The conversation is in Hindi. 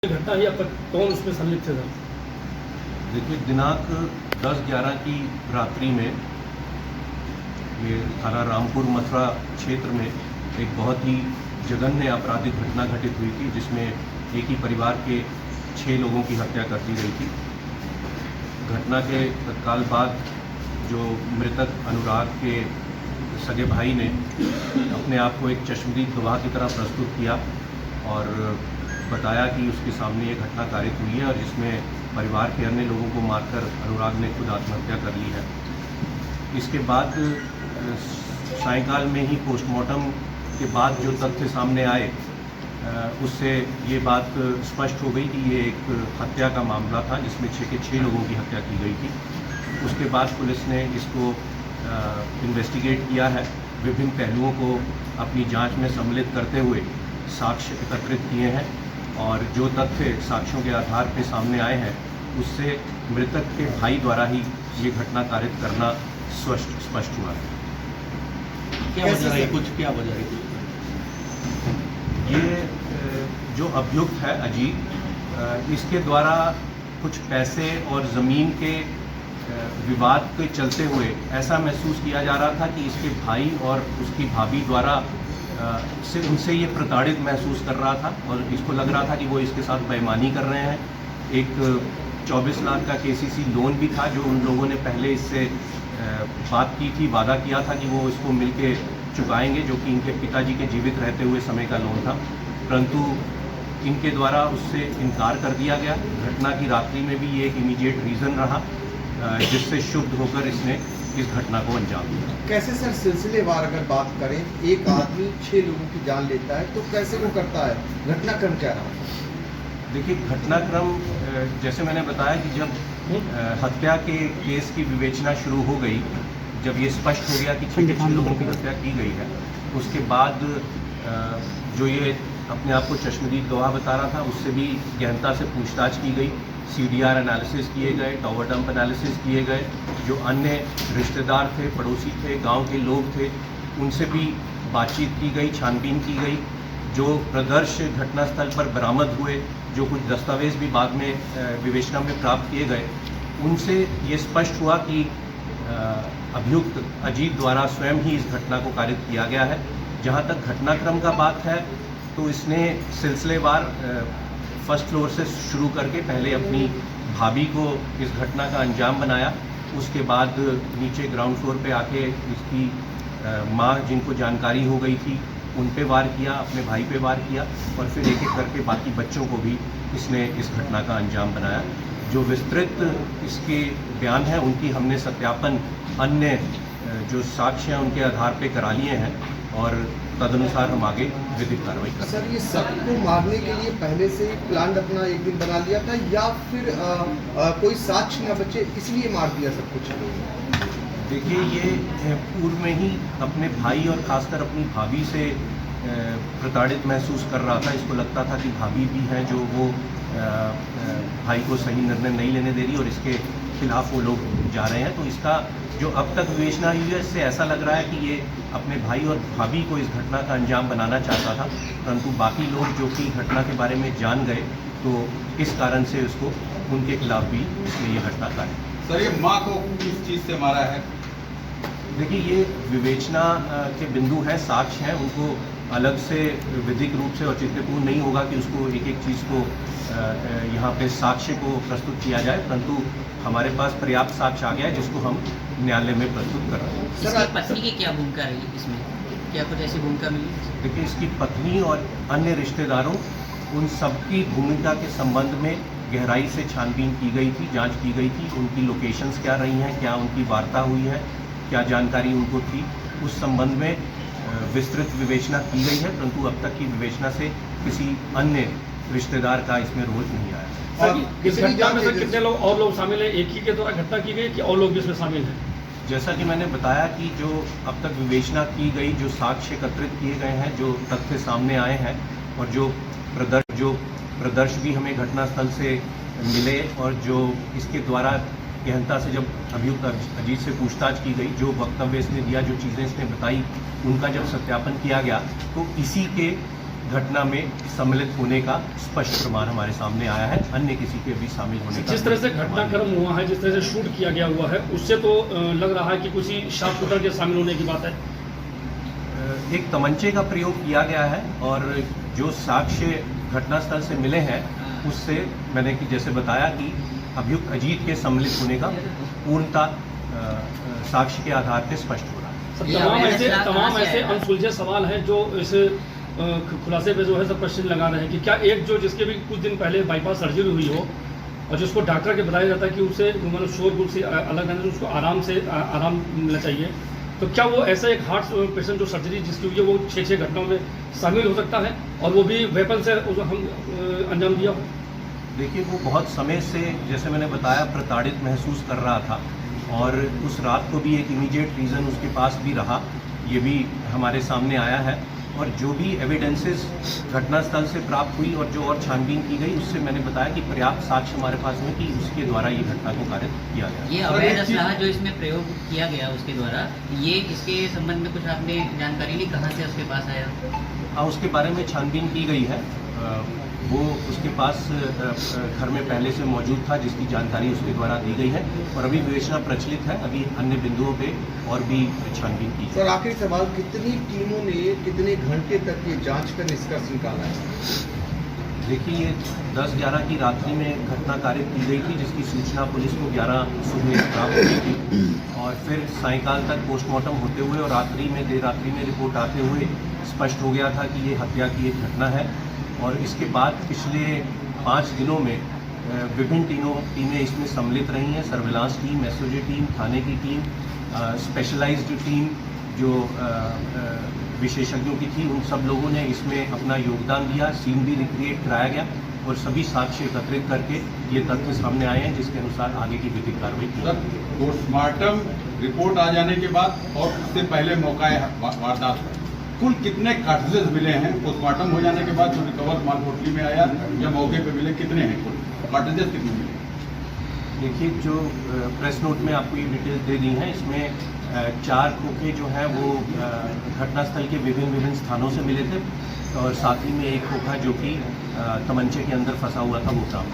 घटना हुई, आपका कौन उसमें सम्मिलित थे सर? देखिए, दिनांक 10-11 की रात्रि में ये थाना रामपुर मथुरा क्षेत्र में एक बहुत ही जघन्य आपराधिक घटना घटित हुई थी, जिसमें एक ही परिवार के 6 लोगों की हत्या कर दी गई थी। घटना के तत्काल बाद जो मृतक अनुराग के सगे भाई ने अपने आप को एक चश्मदीद गवाह की तरह प्रस्तुत किया और बताया कि उसके सामने ये घटना कारित हुई है और जिसमें परिवार के अन्य लोगों को मारकर अनुराग ने खुद आत्महत्या कर ली है। इसके बाद सायंकाल में ही पोस्टमार्टम के बाद जो तथ्य सामने आए, उससे ये बात स्पष्ट हो गई कि ये एक हत्या का मामला था जिसमें 6 के 6 लोगों की हत्या की गई थी। उसके बाद पुलिस ने इसको इन्वेस्टिगेट किया है, विभिन्न पहलुओं को अपनी जांच में सम्मिलित करते हुए साक्ष्य एकत्रित किए हैं और जो तथ्य साक्ष्यों के आधार पर सामने आए हैं उससे मृतक के भाई द्वारा ही ये घटना कारित करना स्पष्ट हुआ है। क्या वजह है? क्या वजह है? ये जो अभियुक्त है अजीत, इसके द्वारा कुछ पैसे और ज़मीन के विवाद के चलते हुए ऐसा महसूस किया जा रहा था कि इसके भाई और उसकी भाभी द्वारा से उनसे ये प्रताड़ित महसूस कर रहा था और इसको लग रहा था कि वो इसके साथ बेईमानी कर रहे हैं। एक 24 लाख का केसीसी लोन भी था जो उन लोगों ने पहले इससे बात की थी, वादा किया था कि वो इसको मिलके चुकाएंगे, जो कि इनके पिताजी के जीवित रहते हुए समय का लोन था, परंतु इनके द्वारा उससे इनकार कर दिया गया। घटना की रात्रि में भी ये एक इमीडिएट रीज़न रहा जिससे शुद्ध होकर इसने इस घटना को अंजाम दिया। कैसे सर सिलसिलेवार अगर बात करें, एक आदमी 6 लोगों की जान लेता है तो कैसे वो करता है? घटनाक्रम क्या रहा? देखिए, घटनाक्रम जैसे मैंने बताया कि जब हत्या के केस की विवेचना शुरू हो गई, जब ये स्पष्ट हो गया कि 6 लोगों की हत्या की गई है, उसके बाद जो ये अपने आप को चश्मदीद गवाह बता रहा था उससे भी गहनता से पूछताछ की गई, CDR एनालिसिस किए गए, टावर डंप एनालिसिस किए गए, जो अन्य रिश्तेदार थे, पड़ोसी थे, गांव के लोग थे, उनसे भी बातचीत की गई, छानबीन की गई। जो प्रदर्श घटनास्थल पर बरामद हुए, जो कुछ दस्तावेज भी बाद में विवेचना में प्राप्त किए गए, उनसे ये स्पष्ट हुआ कि अभियुक्त अजीत द्वारा स्वयं ही इस घटना को कारित किया गया है। जहाँ तक घटनाक्रम का बात है तो इसने सिलसिलेवार फर्स्ट फ्लोर से शुरू करके पहले अपनी भाभी को इस घटना का अंजाम बनाया, उसके बाद नीचे ग्राउंड फ्लोर पे आके इसकी माँ जिनको जानकारी हो गई थी उन पे वार किया, अपने भाई पे वार किया और फिर एक एक करके बाकी बच्चों को भी इसने इस घटना का अंजाम बनाया। जो विस्तृत इसके बयान हैं उनकी हमने सत्यापन अन्य जो साक्ष्य हैं उनके आधार पे करा लिए हैं और तदनुसार हम आगे विधिक कार्रवाई करें। सर, ये सबको मारने के लिए पहले से ही प्लान अपना एक दिन बना लिया था या फिर कोई साक्ष्य न बचे इसलिए मार दिया सब कुछ? देखिए, ये पूर्व में ही अपने भाई और खासकर अपनी भाभी से प्रताड़ित महसूस कर रहा था। इसको लगता था कि भाभी भी हैं जो वो भाई को सही निर्णय नहीं लेने दे रही और इसके खिलाफ वो लोग जा रहे हैं। तो इसका जो अब तक विवेचना हुई है इससे ऐसा लग रहा है कि ये अपने भाई और भाभी को इस घटना का अंजाम बनाना चाहता था, परंतु बाकी लोग जो कि घटना के बारे में जान गए तो इस कारण से उसको उनके खिलाफ भी इसने ये घटना काटी। सर, ये माँ को किस चीज़ से मारा है? देखिए, ये विवेचना के बिंदु हैं, साक्ष्य हैं, उनको अलग से विधिक रूप से औचित्यपूर्ण नहीं होगा कि उसको एक एक चीज़ को यहाँ पे साक्ष्य को प्रस्तुत किया जाए, परंतु हमारे पास पर्याप्त साक्ष्य आ गया है जिसको हम न्यायालय में प्रस्तुत कर रहे हैं। इसकी पत्नी की क्या भूमिका रही इसमें? क्या कुछ ऐसी भूमिका मिली? देखिए, इसकी पत्नी और अन्य रिश्तेदारों उन सबकी भूमिका के संबंध में गहराई से छानबीन की गई थी, जांच की गई थी। उनकी लोकेशंस क्या रही हैं, क्या उनकी वार्ता हुई है, क्या जानकारी उनको थी, उस संबंध में विस्तृत विवेचना की गई है, परंतु अब तक की विवेचना से किसी अन्य रिश्तेदार का इसमें रोल नहीं आया। सर, इस घटना में सर कितने लोग और लोग शामिल हैं? एक ही के द्वारा घटना की गई कि और लोग भी इसमें शामिल हैं? जैसा कि मैंने बताया कि जो अब तक विवेचना की गई, जो साक्ष्य एकत्रित किए गए हैं, जो तथ्य सामने आए हैं और जो प्रदर्श भी हमें घटनास्थल से मिले और जो इसके द्वारा गहनता से जब अभियुक्त अजीत से पूछताछ की गई, जो वक्तव्य इसने दिया, जो चीज़ें इसने बताई, उनका जब सत्यापन किया गया तो इसी के घटना में सम्मिलित होने का स्पष्ट प्रमाण हमारे सामने आया है। अन्य किसी के भी शामिल होने का जिस तरह से घटनाक्रम हुआ है, जिस तरह से शूट किया गया हुआ है, उससे तो लग रहा है कि कुछ ही शार्पशूटर के शामिल होने की बात है। एक तमंचे का प्रयोग किया गया है और जो साक्ष्य घटनास्थल से मिले हैं उससे मैंने कि जैसे बताया कि अभियुक्त अजीत के सम्मिलित होने का पूर्णता साक्ष्य के आधार पर स्पष्ट हो रहा है। तमाम ऐसे अनसुलझे सवाल हैं जो इस खुलासे पे जो है सब प्रश्न लगा रहे हैं कि क्या एक जो जिसके भी कुछ दिन पहले बाईपास सर्जरी हुई हो और जिसको डॉक्टर के बताया जाता है कि उसे मतलब शोरगुल से अलग रहने से उसको आराम मिलना चाहिए, तो क्या वो ऐसा एक हार्ट पेशेंट जो सर्जरी जिसकी हुई है वो 6 घटनाओं में शामिल हो सकता है और वो भी वेपन से हम अंजाम दिया हो? देखिए, वो बहुत समय से जैसे मैंने बताया प्रताड़ित महसूस कर रहा था और उस रात को भी एक इमीडिएट रीज़न उसके पास भी रहा, ये भी हमारे सामने आया है। और जो भी एविडेंसेस घटनास्थल से प्राप्त हुई और जो और छानबीन की गई उससे मैंने बताया कि पर्याप्त साक्ष्य हमारे पास है कि उसके द्वारा ये घटना को कारित किया गया। ये अवैध असलाह जो इसमें प्रयोग किया गया उसके द्वारा, ये इसके संबंध में कुछ आपने जानकारी ली, कहाँ से उसके पास आया? हाँ, उसके बारे में छानबीन की गई है। वो उसके पास घर में पहले से मौजूद था जिसकी जानकारी उसके द्वारा दी गई है और अभी विवेचना प्रचलित है। अभी अन्य बिंदुओं पे और भी छानबीन की। सर, आखिरी सवाल, कितनी टीमों ने कितने घंटे तक ये जांच कर निष्कर्ष निकाला है? देखिए, ये 10-11 की रात्रि में घटना कारित की गई थी जिसकी सूचना पुलिस को 11 सुबह प्राप्त हुई थी और फिर सायंकाल तक पोस्टमार्टम होते हुए और देर रात्रि में रिपोर्ट आते हुए स्पष्ट हो गया था कि ये हत्या की एक घटना है। और इसके बाद पिछले 5 दिनों में विभिन्न टीमें इसमें सम्मिलित रही हैं। सर्विलांस टीम, एसओजी टीम, थाने की टीम, स्पेशलाइज्ड टीम जो विशेषज्ञों की थी, उन सब लोगों ने इसमें अपना योगदान दिया। सीन भी रिक्रिएट कराया गया और सभी साक्ष्य एकत्रित करके ये तथ्य सामने आए हैं जिसके अनुसार आगे की विधिक कार्रवाई की जाएगी। पोस्टमार्टम रिपोर्ट आ जाने के बाद और उससे पहले मौका वारदात कुल कितने कार्ट्रिजेस मिले हैं? पोस्टमार्टम हो जाने के बाद जो रिकवर माल पोटली में आया या मौके पे मिले, कितने हैं कुल कार्ट्रिजेस, कितने मिले? देखिए, जो प्रेस नोट में आपको ये डिटेल्स दे दी हैं, इसमें 4 खोखे जो हैं वो घटनास्थल के विभिन्न स्थानों से मिले थे और साथ ही में एक खोखा जो कि तमंचे के अंदर फंसा हुआ था वो था।